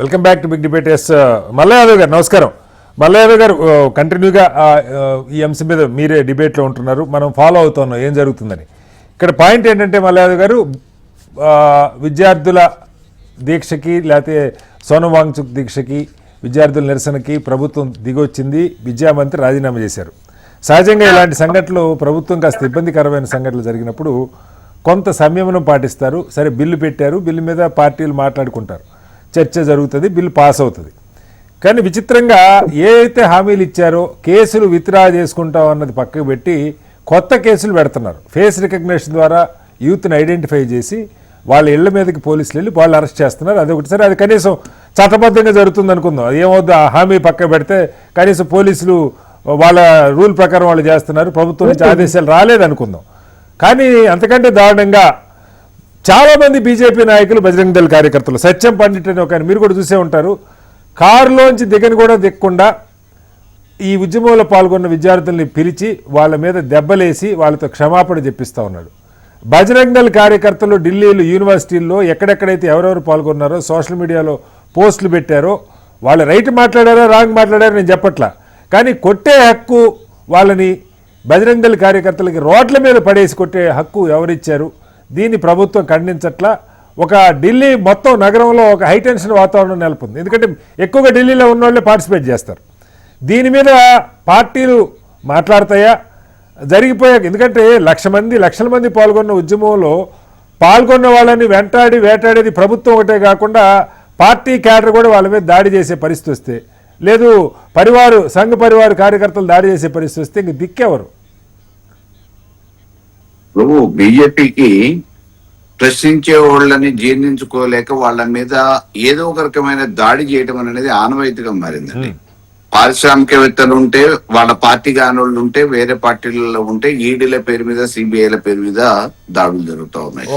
Welcome back to big debate. S Mallayadav గారు నమస్కారం. మల్లయాదవ్ గారు కంటిన్యూగా ఈ అంశం మీద మీరే డిబేట్లో ఉంటున్నారు, మనం ఫాలో అవుతున్నాం ఏం జరుగుతుందని. ఇక్కడ పాయింట్ ఏంటంటే మల్లయాదవ్ గారు, విద్యార్థుల దీక్షకి లేకపోతే సోనం వాంగ్చుక్ దీక్షకి విద్యార్థుల నిరసనకి ప్రభుత్వం దిగొచ్చింది, విద్యామంత్రి రాజీనామా చేశారు. సహజంగా ఇలాంటి సంఘటనలు ప్రభుత్వం కాస్త ఇబ్బందికరమైన సంఘటనలు జరిగినప్పుడు కొంత సంయమనం పాటిస్తారు. సరే బిల్లు పెట్టారు, బిల్లు మీద పార్టీలు మాట్లాడుకుంటారు, చర్చ జరుగుతుంది, బిల్లు పాస్ అవుతుంది. కానీ విచిత్రంగా ఏదైతే హామీలు ఇచ్చారో కేసులు విత్డ్రా చేసుకుంటాం అన్నది పక్కకు పెట్టి కొత్త కేసులు పెడుతున్నారు. ఫేస్ రికగ్నిషన్ ద్వారా యూత్ని ఐడెంటిఫై చేసి వాళ్ళ ఇళ్ల మీదకి పోలీసులు వెళ్ళి వాళ్ళు అరెస్ట్ చేస్తున్నారు. అది ఒకటి. సరే, అది కనీసం చట్టబద్ధంగా జరుగుతుంది అనుకుందాం. అది ఏమవుద్దు, ఆ హామీ పక్క పెడితే కనీసం పోలీసులు వాళ్ళ రూల్ ప్రకారం వాళ్ళు చేస్తున్నారు, ప్రభుత్వం నుంచి ఆదేశాలు రాలేదనుకుందాం. కానీ అంతకంటే దారుణంగా చాలామంది బీజేపీ నాయకులు, బజరంగ దళ కార్యకర్తలు, సత్యం పండిట్ అని ఒక మీరు కూడా చూసే ఉంటారు, కారులోంచి దిగని కూడా దిక్కుండా ఈ ఉద్యమంలో పాల్గొన్న విద్యార్థుల్ని పిలిచి వాళ్ళ మీద దెబ్బలేసి వాళ్ళతో క్షమాపణ చెప్పిస్తూ ఉన్నాడు. బజరంగ దళ కార్యకర్తలు ఢిల్లీలో యూనివర్సిటీల్లో ఎక్కడెక్కడైతే ఎవరెవరు పాల్గొన్నారో సోషల్ మీడియాలో పోస్టులు పెట్టారో వాళ్ళు రైట్ మాట్లాడారో రాంగ్ మాట్లాడారో నేను చెప్పట్లా, కానీ కొట్టే హక్కు వాళ్ళని బజరంగ దళ కార్యకర్తలకి రోడ్ల మీద పడేసి కొట్టే హక్కు ఎవరిచ్చారు? దీన్ని ప్రభుత్వం ఖండించట్లా. ఒక ఢిల్లీ మొత్తం నగరంలో ఒక హైటెన్షన్ వాతావరణం నెలకొంది. ఎందుకంటే ఎక్కువగా ఢిల్లీలో ఉన్న వాళ్ళే పార్టిసిపేట్ చేస్తారు. దీని మీద పార్టీలు మాట్లాడతాయా? జరిగిపోయాక, ఎందుకంటే లక్షల మంది పాల్గొన్న ఉద్యమంలో పాల్గొన్న వాళ్ళని వెంటాడి వేటాడేది ప్రభుత్వం ఒకటే కాకుండా పార్టీ క్యాడర్ కూడా వాళ్ళ మీద దాడి చేసే పరిస్థితి వస్తే, లేదు సంఘ పరివారు కార్యకర్తలు దాడి చేసే పరిస్థితి వస్తే ఇంక దిక్కెవరు? బీజేపీకి ప్రశ్నించే వాళ్ళని జీర్ణించుకోలేక వాళ్ళ మీద ఏదో ఒక రకమైన దాడి చేయడం అనేది ఆనవాయితీగా మారిందండి. పారిశ్రామికవేత్తలు ఉంటే, వాళ్ళ పార్టీ కానోళ్ళు ఉంటే, వేరే పార్టీలలో ఉంటే ఈడీల పేరు మీద, సిబిఐల పేరు మీద దాడులు జరుగుతూ ఉన్నాయి.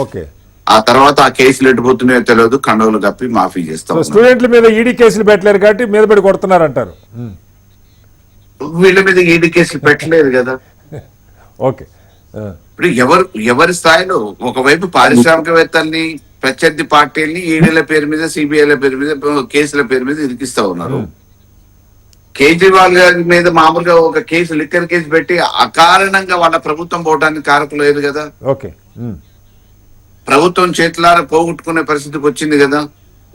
ఆ తర్వాత ఆ కేసులు ఎటుపోతున్నాయో తెలియదు, కండవలు కప్పి మాఫీ చేస్తాం. స్టూడెంట్ల మీద ఈడీ కేసులు పెట్టలేరు కాబట్టి మీద పడి కొడుతున్నారు అంటారు. వీళ్ళ మీద ఈడీ కేసులు పెట్టలేదు కదా. ఓకే, ఇప్పుడు ఎవరి స్థాయిలో ఒకవైపు పారిశ్రామికవేత్తల్ని, ప్రత్యర్థి పార్టీల్ని ఈడీల పేరు మీద, సిబిఐల పేరు మీద, కేసుల పేరు మీద ఇరికిస్తా ఉన్నారు. కేజ్రీవాల్ గారి మీద మామూలుగా ఒక కేసు, లిక్కర్ కేసు పెట్టి అకారణంగా వాళ్ళ ప్రభుత్వం పోవడానికి కారకులు లేదు కదా. ఓకే, ప్రభుత్వం చేతులారా పోగొట్టుకునే పరిస్థితికి వచ్చింది కదా.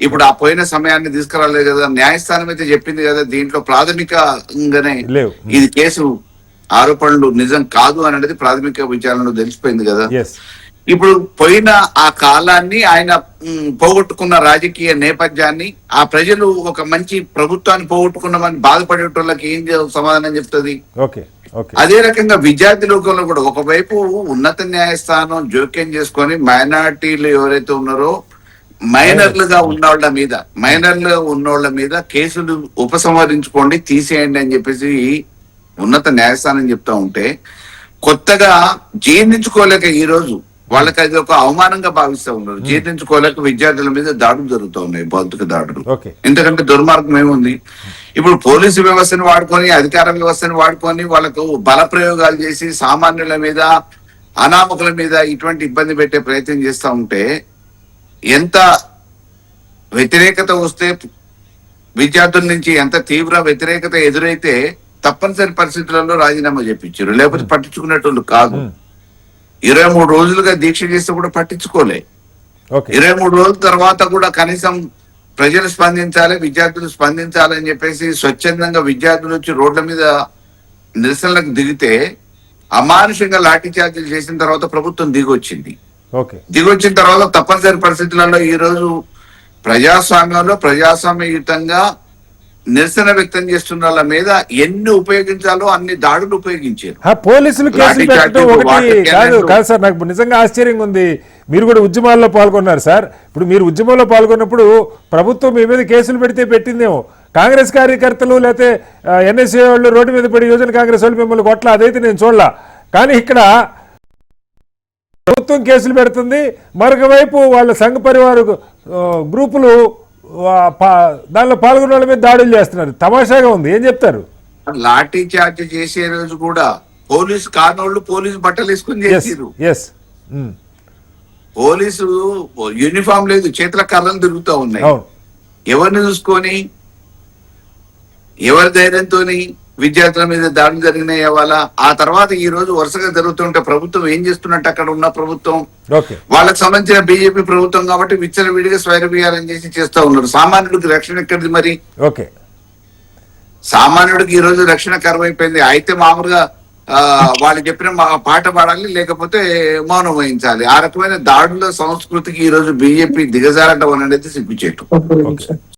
ఇప్పుడు ఆ పోయిన సమయాన్ని తీసుకురాలేదు కదా. న్యాయస్థానం అయితే చెప్పింది కదా, దీంట్లో ప్రాథమికంగానే ఇది కేసు ఆరోపణలు నిజం కాదు అనేది ప్రాథమిక విచారణలో తెలిసిపోయింది కదా. ఇప్పుడు పోయిన ఆ కాలాన్ని, ఆయన పోగొట్టుకున్న రాజకీయ నేపథ్యాన్ని, ఆ ప్రజలు ఒక మంచి ప్రభుత్వాన్ని పోగొట్టుకున్నామని బాధపడేటోళ్ళకి ఏం సమాధానం చెప్తుంది? అదే రకంగా విద్యార్థి లోకంలో కూడా ఒకవైపు ఉన్నత న్యాయస్థానం జోక్యం చేసుకొని మైనారిటీలు ఎవరైతే ఉన్నారో మైనర్లుగా ఉన్నోళ్ల మీద కేసులు ఉపసంహరించుకోండి, తీసేయండి అని చెప్పేసి ఉన్నత న్యాయస్థానం చెప్తా ఉంటే, కొత్తగా జీర్ణించుకోలేక ఈ రోజు వాళ్ళకి అది ఒక అవమానంగా భావిస్తూ ఉన్నారు. జీర్ణించుకోలేక విద్యార్థుల మీద దాడులు జరుగుతూ ఉన్నాయి, భౌతిక దాడులు. ఎందుకంటే దుర్మార్గం ఏముంది? ఇప్పుడు పోలీసు వ్యవస్థను వాడుకొని, అధికార వ్యవస్థను వాడుకొని వాళ్ళకు బల ప్రయోగాలు చేసి సామాన్యుల మీద, అనామకుల మీద ఇటువంటి ఇబ్బంది పెట్టే ప్రయత్నం చేస్తూ ఉంటే, ఎంత వ్యతిరేకత వస్తే, విద్యార్థుల నుంచి ఎంత తీవ్ర వ్యతిరేకత ఎదురైతే తప్పనిసరి పరిస్థితులలో రాజీనామా చేపించారు. లేకపోతే పట్టించుకునేటోళ్ళు కాదు. 23 రోజులుగా దీక్ష చేస్తే కూడా పట్టించుకోలే. 23 రోజుల తర్వాత కూడా కనీసం ప్రజలు స్పందించాలి, విద్యార్థులు స్పందించాలని చెప్పేసి స్వచ్ఛందంగా విద్యార్థులు వచ్చి రోడ్ల మీద నిరసనలకు దిగితే అమానుషంగా లాఠీ చార్జీలు చేసిన తర్వాత ప్రభుత్వం దిగొచ్చిన తర్వాత తప్పనిసరి పరిస్థితులలో ఈ రోజు ప్రజాస్వామ్యంలో ప్రజాస్వామ్యయుతంగా నిరసన వ్యక్తం చేస్తున్న వాళ్ళ మీద ఎన్ని ఉపయోగించాలో అన్ని దాడులు ఉపయోగించారు. పోలీసులు కేసులు పెట్టడం ఒకటి కాదు సార్, నాకు నిజంగా ఆశ్చర్యంగా ఉంది. మీరు కూడా ఉద్యమాల్లో పాల్గొన్నారు సార్. ఇప్పుడు మీరు ఉద్యమంలో పాల్గొన్నప్పుడు ప్రభుత్వం మీ మీద కేసులు పెడితే పెట్టిందేమో, కాంగ్రెస్ కార్యకర్తలు లేకపోతే ఎన్ఎస్ఏ వాళ్ళు రోడ్డు మీద పడి యువజన కాంగ్రెస్ వాళ్ళు మిమ్మల్ని కొట్ల, అదైతే నేను చూడలా. కానీ ఇక్కడ ప్రభుత్వం కేసులు పెడుతుంది, మరొక వైపు వాళ్ళ సంఘ పరివార గ్రూపులు దానిలో పాల్గొన్న వాళ్ళ మీద దాడులు చేస్తున్నారు. తమాషాగా ఉంది. ఏం చెప్తారు? లాఠీ చార్జ్ చేసే రోజు కూడా పోలీసు కానోళ్ళు పోలీసు బట్టలు వేసుకుని చేసారు. పోలీసు యూనిఫామ్ లేదు, చేతుల కర్రలు తిరుగుతూ ఉన్నాయి. ఎవరిని చూసుకొని, ఎవరి ధైర్యంతో విద్యార్థుల మీద దాడులు జరిగినాయి ఇవాళ. ఆ తర్వాత ఈ రోజు వరుసగా జరుగుతుంటే ప్రభుత్వం ఏం చేస్తున్నట్టు అక్కడ ఉన్న ప్రభుత్వం, ఓకే వాళ్ళకి సంబంధించిన బీజేపీ ప్రభుత్వం కాబట్టి విచ్చలవిడిగా స్వైరవిహారం చేస్తా ఉన్నారు. సామాన్యుడికి రక్షణ ఎక్కడిది మరి? ఓకే సామాన్యుడికి ఈ రోజు రక్షణ కరువైపోయింది. అయితే మామూలుగా వాళ్ళు చెప్పిన పాట పాడాలి, లేకపోతే మౌనం వహించాలి. ఆ రకమైన దాడుల సంస్కృతికి ఈ రోజు బీజేపీ దిగజారటం అనేది సిగ్గుచేటు. ఓకే